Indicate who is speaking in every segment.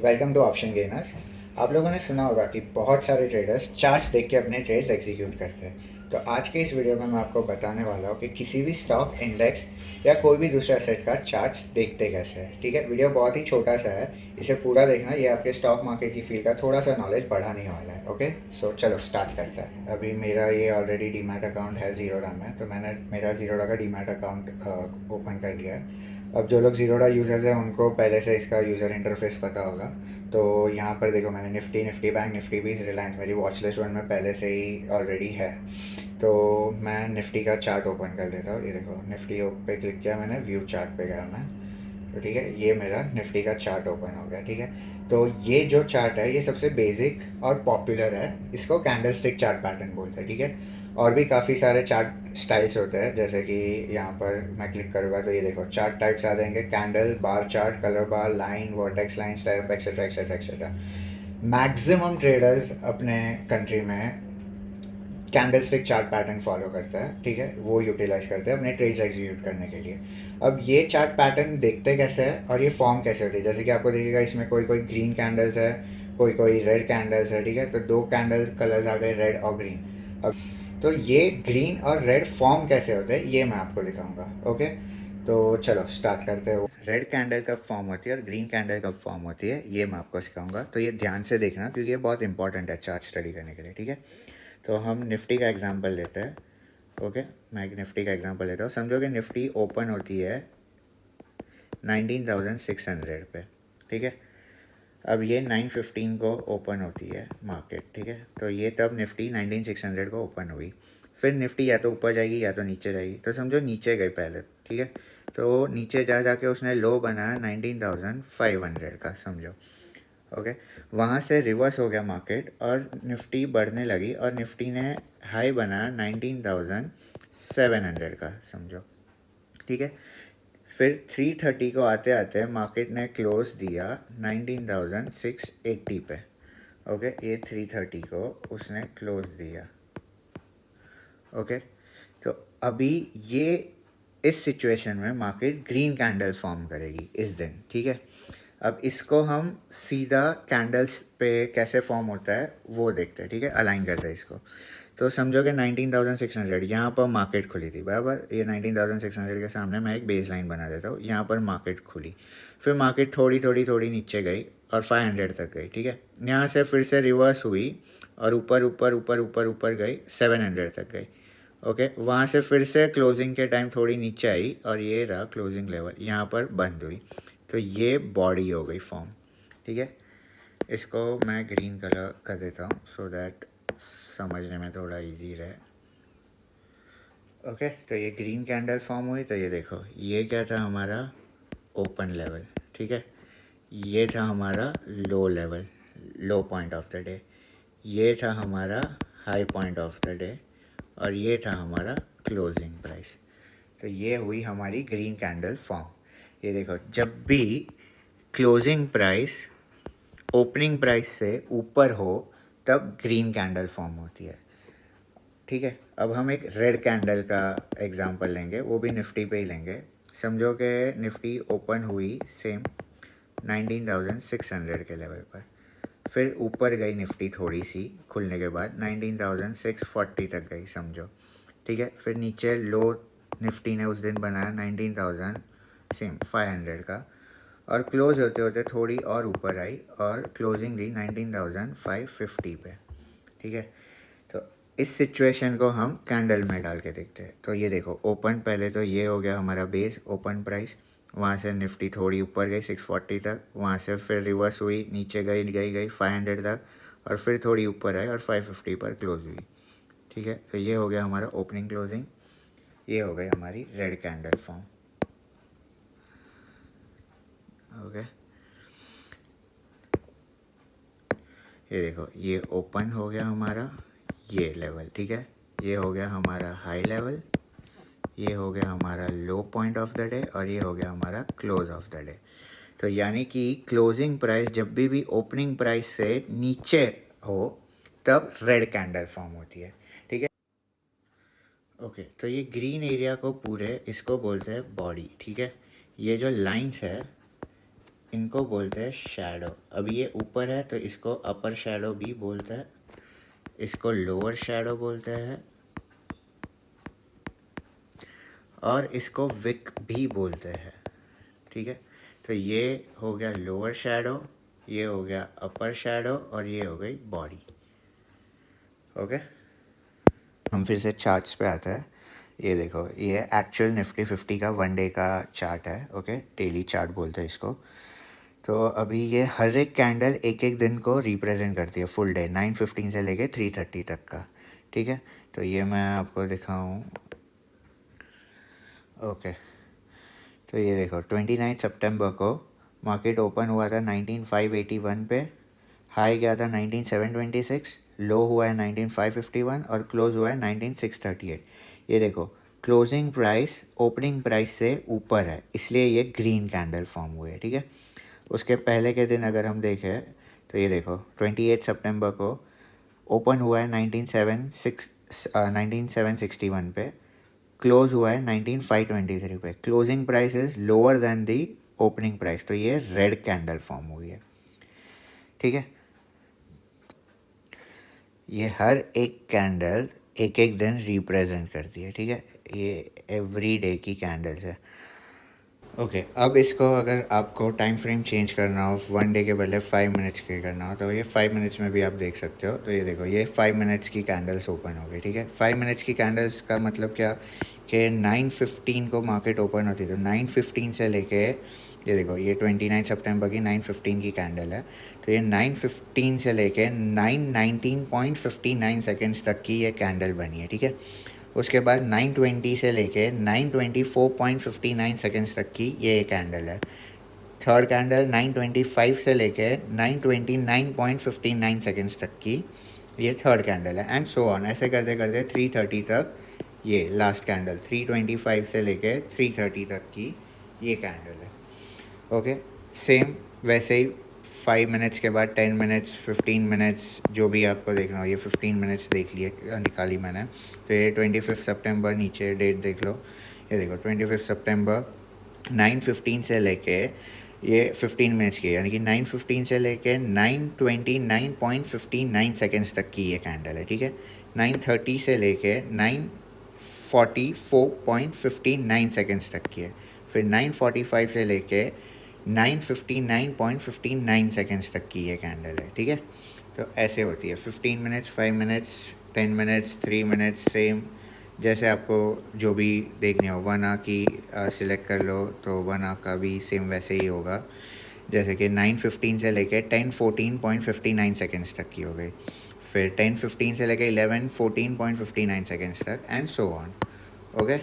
Speaker 1: Welcome to option gainers. आप लोगों ने सुना होगा कि बहुत सारे ट्रेडर्स चार्ट्स देख के अपने ट्रेड्स एग्जीक्यूट करते हैं। तो आज के इस वीडियो में मैं आपको बताने वाला हूँ कि किसी भी स्टॉक इंडेक्स या कोई भी दूसरे एसेट का चार्ट्स देखते कैसे हैं। ठीक है, वीडियो बहुत ही छोटा सा है, इसे पूरा देखना, ये आपके स्टॉक मार्केट की फील्ड का थोड़ा सा नॉलेज बढ़ाने वाला है। ओके, सो चलो स्टार्ट करते हैं। अभी मेरा ये ऑलरेडी डीमैट अकाउंट है ज़ीरोडा में, तो मैंने मेरा ज़ीरोडा का डीमैट अकाउंट ओपन कर लिया है। अब जो लोग ज़ीरोडा यूज़र्स हैं उनको पहले से इसका यूज़र इंटरफेस पता होगा। तो यहाँ पर देखो, मैंने निफ्टी बैंक निफ्टी भी रिलायंस मेरी वॉच लिस्ट वन में पहले से ही ऑलरेडी है। तो मैं निफ्टी का चार्ट ओपन कर लेता हूँ। ये देखो, निफ्टी पे क्लिक किया मैंने, व्यू चार्ट पे गया मैं। तो ठीक है, ये मेरा निफ्टी का चार्ट ओपन हो गया। ठीक है, तो ये जो चार्ट है ये सबसे बेसिक और पॉपुलर है, इसको कैंडल स्टिक चार्ट पैटर्न बोलते हैं। ठीक है, और भी काफ़ी सारे चार्ट स्टाइल्स होते हैं, जैसे कि यहाँ पर मैं क्लिक करूँगा तो ये देखो चार्ट टाइप्स आ जाएंगे: candle, bar chart, colour bar, line, vertex line type, etcetera etcetera etcetera. Maximum traders अपने कंट्री में candlestick chart pattern follow करता है। ठीक है, वो यूटिलाइज करते हैं अपने ट्रेड्स एग्जीक्यूट करने के लिए। अब ये चार्ट पैटर्न देखते कैसे हैं और ये फॉर्म कैसे होती है, जैसे कि आपको देखिएगा इसमें कोई कोई ग्रीन कैंडल्स है, कोई कोई रेड कैंडल्स है। ठीक है, तो दो कैंडल कलर्स आ गए, रेड और ग्रीन। अब तो ये ग्रीन और रेड फॉर्म कैसे होते हैं ये मैं आपको दिखाऊंगा। ओके, तो चलो स्टार्ट करते हैं। रेड कैंडल कब फॉर्म होती है और ग्रीन कैंडल कब फॉर्म होती है ये मैं आपको सिखाऊंगा, तो ये ध्यान से देखना क्योंकि ये बहुत इंपॉर्टेंट है चार्ट स्टडी करने के लिए। ठीक है, तो हम निफ्टी का एग्जांपल लेते हैं। ओके, मैं एक निफ्टी का एग्जांपल लेता हूँ। समझो कि निफ्टी ओपन होती है 19,600 पे। ठीक है, अब ये 9:15 को ओपन होती है मार्केट। ठीक है, तो ये तब निफ्टी 19,600 को ओपन हुई। फिर निफ्टी या तो ऊपर जाएगी या तो नीचे जाएगी, तो समझो नीचे गई पहले। ठीक है, तो नीचे जा जाके उसने लो बनाया 19,500 का, समझो। ओके, वहाँ से रिवर्स हो गया मार्केट और निफ्टी बढ़ने लगी और निफ्टी ने हाई बनाया 19,700 का, समझो। ठीक है, फिर 330 को आते आते मार्केट ने क्लोज दिया 19,680 पे। ओके, ये 330 को उसने क्लोज दिया। ओके, तो अभी ये इस सिचुएशन में मार्केट ग्रीन कैंडल फॉर्म करेगी इस दिन। ठीक है, अब इसको हम सीधा कैंडल्स पे कैसे फॉर्म होता है वो देखते हैं। ठीक है, अलाइन करते हैं इसको। तो समझो कि 19,600 यहाँ पर मार्केट खुली थी, बराबर। ये 19,600 के सामने मैं एक बेस लाइन बना देता हूँ। यहाँ पर मार्केट खुली, फिर मार्केट थोड़ी थोड़ी थोड़ी नीचे गई और 500 तक गई। ठीक है, यहाँ से फिर से रिवर्स हुई और ऊपर ऊपर ऊपर ऊपर ऊपर गई, 700 तक गई। ओके, वहाँ से फिर से क्लोजिंग के टाइम थोड़ी नीचे आई और ये रहा क्लोजिंग लेवल, यहाँ पर बंद हुई। तो ये बॉडी हो गई फॉर्म। ठीक है, इसको मैं ग्रीन कलर कर देता हूँ सो दैट समझने में थोड़ा इजी रहे। ओके, तो ये ग्रीन कैंडल फॉर्म हुई। तो ये देखो, ये क्या था हमारा ओपन लेवल। ठीक है, ये था हमारा low level, low point of the day. ये था हमारा high point of the day और ये था हमारा क्लोजिंग प्राइस। तो ये हुई हमारी ग्रीन कैंडल फॉर्म। ये देखो, जब भी क्लोजिंग प्राइस ओपनिंग प्राइस से ऊपर हो तब ग्रीन कैंडल फॉर्म होती है। ठीक है, अब हम एक रेड कैंडल का एग्जांपल लेंगे, वो भी निफ्टी पे ही लेंगे। समझो कि निफ्टी ओपन हुई सेम 19,600 के लेवल पर, फिर ऊपर गई निफ्टी थोड़ी सी खुलने के बाद 19,640 तक गई, समझो। ठीक है, फिर नीचे लो निफ्टी ने उस दिन बनाया 19,000 सेम 500 का और क्लोज होते होते थोड़ी और ऊपर आई और क्लोजिंग दी 19,550 पे। ठीक है, तो इस सिचुएशन को हम कैंडल में डाल के देखते हैं। तो ये देखो, ओपन पहले तो ये हो गया हमारा बेस ओपन प्राइस, वहाँ से निफ्टी थोड़ी ऊपर गई 640 तक, वहाँ से फिर रिवर्स हुई, नीचे गई गई गई 500 तक और फिर थोड़ी ऊपर आई और 550 पर क्लोज हुई। ठीक है, तो ये हो गया हमारा ओपनिंग क्लोजिंग, ये हो गई हमारी रेड कैंडल फॉर्म। ओके, ये देखो, ये ओपन हो गया हमारा ये लेवल। ठीक है, ये हो गया हमारा हाई लेवल, ये हो गया हमारा लो पॉइंट ऑफ द डे और ये हो गया हमारा क्लोज ऑफ द डे। तो यानी कि क्लोजिंग प्राइस जब भी ओपनिंग प्राइस से नीचे हो तब रेड कैंडल फॉर्म होती है। ठीक है, ओके, तो ये ग्रीन एरिया को पूरे इसको बोलते हैं बॉडी। ठीक है, ये जो लाइंस है इनको बोलते हैं शैडो। अब ये ऊपर है तो इसको अपर शैडो भी बोलते हैं, इसको लोअर शैडो बोलते हैं, और इसको विक भी बोलते हैं। ठीक है, तो ये हो गया लोअर शैडो, ये हो गया अपर शैडो, और ये हो गई बॉडी। ओके, हम फिर से चार्ट्स पे आते हैं। ये देखो, ये एक्चुअल निफ्टी 50 का 1 डे का चार्ट है। ओके, डेली चार्ट बोलते हैं इसको। तो अभी ये हर एक कैंडल एक एक दिन को रिप्रेजेंट करती है, फुल डे 9:15 से लेके 3:30 तक का। ठीक है, तो ये मैं आपको दिखाऊँ। ओके, तो ये देखो 29 सितंबर को मार्केट ओपन हुआ था 19,581 पे, हाई गया था 19,726, लो हुआ है 19,551 और क्लोज हुआ है 19,638। ये देखो, क्लोजिंग प्राइस ओपनिंग प्राइस से ऊपर है, इसलिए ये ग्रीन कैंडल फॉर्म हुए है। ठीक है, उसके पहले के दिन अगर हम देखें तो ये देखो 28 सितंबर को ओपन हुआ है 19,761 पे, क्लोज हुआ है 19,523 पे। Closing price is lower than the opening price, तो ये रेड कैंडल फॉर्म हुई है। ठीक है, ये हर एक कैंडल एक एक दिन रिप्रेजेंट करती है। ठीक है, ये एवरी डे की कैंडल्स है। ओके, अब इसको अगर आपको टाइम फ्रेम चेंज करना हो, 1 डे के बदले 5 मिनट्स के करना हो, तो ये 5 मिनट्स में भी आप देख सकते हो। तो ये देखो, ये 5 मिनट्स की कैंडल्स ओपन हो गई। ठीक है, 5 मिनट्स की कैंडल्स का मतलब क्या कि 9:15 को मार्केट ओपन होती, तो 9:15 से लेके ये देखो, ये 29 सितंबर की 9:15 की कैंडल है। तो ये 9:15 से लेके 9:19.59 सेकेंड्स तक की ये कैंडल बनी है। ठीक है, उसके बाद 9:20 से लेके 9:24.59 सेकेंड्स तक की ये कैंडल है। थर्ड कैंडल 9:25 से लेके 9:29.59 सेकेंड्स तक की ये थर्ड कैंडल है, एंड सो ऑन, ऐसे करते करते 3:30 तक ये लास्ट कैंडल 3:25 से लेके 3:30 तक की ये कैंडल है। ओके, सेम वैसे ही 5 मिनट्स के बाद 10 मिनट्स, 15 मिनट्स, जो भी आपको देखना हो। ये 15 मिनट्स देख लिए, निकाली मैंने। तो ये 25 सितंबर, नीचे डेट देख लो। ये देखो 25 सितंबर 9:15 से लेके ये 15 मिनट्स की, यानी कि 9:15 से लेके 9:29.59 सेकेंड्स तक की ये कैंडल है। ठीक है, 9:30 से लेके 9:44.59 सेकेंड्स तक की है। फिर 9:45 से लेके 9:59.59 सेकेंड्स तक की ये कैंडल है। ठीक है, तो ऐसे होती है 15 minutes, 5 minutes, 10 minutes, 3 minutes, same जैसे आपको जो भी देखनी हो। 1 आवर की सिलेक्ट कर लो, तो 1 आवर का भी सेम वैसे ही होगा, जैसे कि 9:15 से लेके 10:14.59 सेकेंड्स तक की हो गई। फिर 10:15 से लेके 11:14.59 सेकेंड्स तक, एंड सो ऑन। ओके,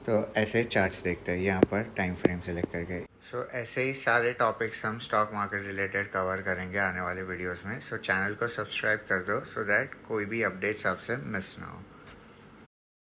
Speaker 1: तो ऐसे चार्ट्स देखते हैं यहाँ पर टाइम फ्रेम सेलेक्ट करके। सो ऐसे ही सारे टॉपिक्स हम स्टॉक मार्केट रिलेटेड कवर करेंगे आने वाले वीडियोस में। सो चैनल को सब्सक्राइब कर दो, सो दैट कोई भी अपडेट्स आपसे मिस ना हो।